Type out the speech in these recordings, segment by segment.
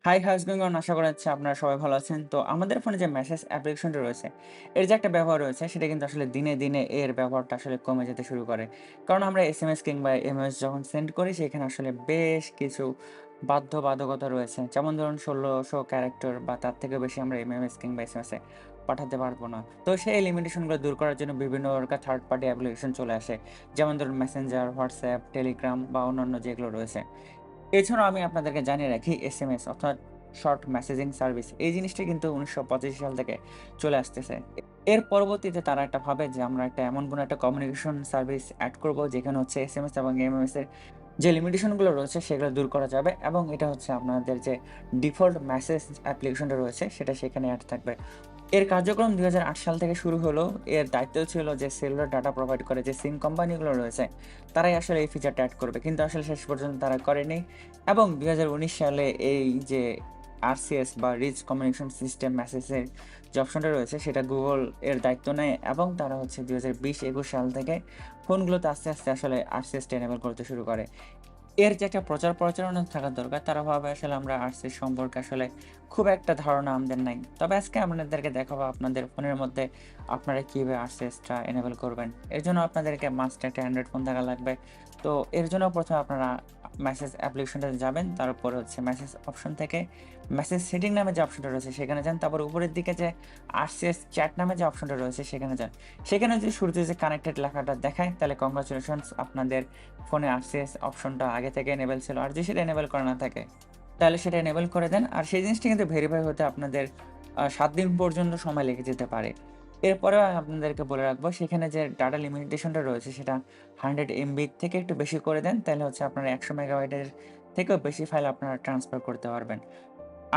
High, how's going on? আশা করা যাচ্ছে আপনারা সবাই ভালো আছেন। তো আমাদের ফোনে যে মেসেজ অ্যাপ্লিকেশনটা রয়েছে, এর যে একটা ব্যবহার রয়েছে সেটা কিন্তু আসলে দিনে, দিনে এর ব্যবহারটা আসলে কমে যেতে শুরু করে। কারণ আমরা এসএমএস কিংবা এমএস যখন সেন্ড করি সেখানে আসলে বেশ কিছু বাধ্যবাধকতা রয়েছে। যেমন ধরুন ১৬০০ ক্যারেক্টার বা তার থেকেও বেশি আমরা এমএমএস কিংবা এসএমএস এ পাঠাতে পারবো না। তো সেই লিমিটেশনগুলো দূর করার জন্য বিভিন্ন প্রকার থার্ড পার্টি অ্যাপ্লিকেশন চলে আসে। যেমন ধরুন মেসেঞ্জার, হোয়াটসঅ্যাপ, টেলিগ্রাম বা অন্যান্য যেগুলো রয়েছে। এছাড়াও আমি আপনাদেরকে জানিয়ে রাখি এসএমএস অর্থাৎ শর্ট মেসেজিং সার্ভিস এই জিনিসটা কিন্তু ১৯৮৫ সাল থেকে চলে আসতেছে। এর পরবর্তীতে তারা একটা ভাবে যে আমরা একটা এমন কোনো একটা কমিউনিকেশন সার্ভিস এড করব যেখানে হচ্ছে এসএমএস এবং এমএমএস এর যে লিমিটেশন গুলো রয়েছে সেগুলো দূর করা যাবে এবং এটা হচ্ছে আপনাদের যে ডিফল্ট মেসেজ অ্যাপ্লিকেশনটা রয়েছে সেটা সেখানে এড থাকবে। এর কার্যক্রম ২০০৮ সাল থেকে শুরু হলেও এর দায়িত্ব ছিল যে সেলুলার ডাটা প্রোভাইড করে যে সিম কোম্পানিগুলো রয়েছে তারাই আসলে এই ফিচারটা এড করবে। কিন্তু আসলে শেষ পর্যন্ত তারা করেনি এবং ২০১৯ সালে এই যে আরসিএস বা রিচ কমিউনিকেশন সিস্টেম মেসেজের যে অপশনটা রয়েছে সেটা গুগল এর দায়িত্ব নেয় এবং তারা হচ্ছে ২০২০-২১ সাল থেকে ফোনগুলোতে আস্তে, আস্তে আসলে আরসিএসটা এনেবল করতে শুরু করে। এর যে একটা প্রচার প্রচারণা থাকা দরকার, তারা ভাবে আসলে আমরা আর্টসের সম্পর্কে আসলে খুব একটা ধারণা আমাদের নাই। তবে আজকে আপনাদেরকে দেখাবো আপনাদের ফোনের মধ্যে আপনারা কিভাবে আর্টসেসটা এনেবল করবেন। এর জন্য আপনাদেরকে মাস্ট একটা অ্যান্ড্রয়েড ফোন থাকা লাগবে। তো এর জন্য ১ম এ আপনারা মেসেজ অ্যাপ্লিকেশনটাতে যাবেন। তারপরে হচ্ছে মেসেজ অপশন থেকে মেসেজ সেটিং নামে যে অপশনটা রয়েছে সেখানে যান। তারপর উপরের দিকে যে আরসিএস চ্যাট নামে যে অপশনটা রয়েছে সেখানে যান। সেখানে যদি শুরুতে যে কানেক্টেড লেখাটা দেখায় তাহলে কংগ্রাচুলেশনস আপনাদের ফোনে RCS অপশনটা আগে থেকে এনেবল ছিল। আর যদি সেটা এনেবল করা না থাকে, তাহলে সেটা এনেবল করে দেন। আর সেই জিনিসটা কিন্তু ভেরিফাই হতে আপনাদের ৭ দিন পর্যন্ত সময় লেগে যেতে পারে। এরপরেও আপনাদেরকে বলে রাখবো সেখানে যে ডাটা লিমিটেশনটা রয়েছে সেটা 100 এমবি থেকে একটু বেশি করে দেন। তাহলে হচ্ছে আপনারা ১০০ মেগাবাইটের থেকেও বেশি ফাইল আপনারা ট্রান্সফার করতে পারবেন।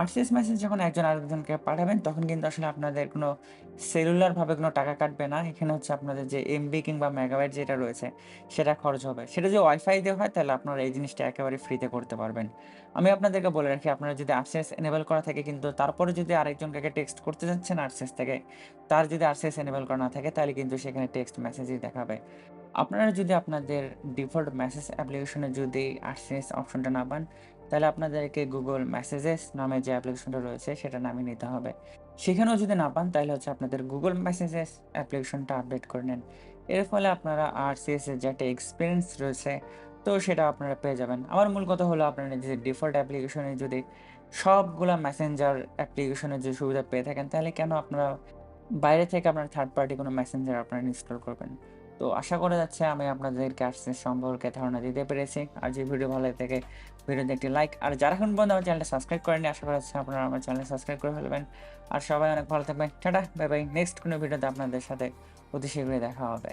আরসিএস মেসেজ যখন একজন আরেকজনকে পাঠাবেন তখন কিন্তু আসলে আপনাদের কোনো সেলুলারভাবে কোনো টাকা কাটবে না। এখানে হচ্ছে আপনাদের যে এমবি কিংবা মেগাবাইট যেটা রয়েছে সেটা খরচ হবে। সেটা যদি ওয়াইফাই দিয়ে হয় তাহলে আপনারা এই জিনিসটা একেবারে ফ্রিতে করতে পারবেন। আমি আপনাদেরকে বলে রাখি আপনারা যদি আরসিএস এনেবল করা থাকে কিন্তু তারপরে যদি আরেকজনকে টেক্সট করতে যাচ্ছেন আরসিএস থেকে, তার যদি আরসিএস এনেবল করা না থাকে তাহলে কিন্তু সেখানে টেক্সট মেসেজই দেখাবে। আপনারা যদি আপনাদের ডিফল্ট মেসেজ অ্যাপ্লিকেশনে যদি RCS অপশনটা না পান, তাহলে আপনাদেরকে Google মেসেজেস নামে যে অ্যাপ্লিকেশনটা রয়েছে সেটা নামিয়ে নিতে হবে। সেখানেও যদি না পান তাহলে হচ্ছে আপনাদের Google মেসেজেস অ্যাপ্লিকেশনটা আপডেট করে নেন। এর ফলে আপনারা RCS এর যে একটা এক্সপেরিয়েন্স রয়েছে তো সেটা আপনারা পেয়ে যাবেন। আমার মূল কথা হলো আপনারা যে ডিফল্ট অ্যাপ্লিকেশনে যদি সবগুলা মেসেঞ্জার অ্যাপ্লিকেশনের যে সুবিধা পেয়ে থাকেন তাহলে কেন আপনারা বাইরে থেকে আপনার থার্ড পার্টি কোনো মেসেঞ্জার আপনারা ইনস্টল করবেন। তো আশা করা যাচ্ছে আমি আপনাদেরকে AdSense সম্পর্কে ধারণা দিতে পেরেছি। আর যে ভিডিও ভালো লাগে থাকে ভিডিওতে একটি লাইক আর যারা এখন পর্যন্ত আমার চ্যানেলটা সাবস্ক্রাইব করেননি আশা করা যাচ্ছে আপনারা আমার চ্যানেল সাবস্ক্রাইব করে ফেলবেন। আর সবাই অনেক ভালো থাকবেন। Tata, bye bye. নেক্সট কোনো ভিডিওতে আপনাদের সাথে অতি শীঘ্রই দেখা হবে।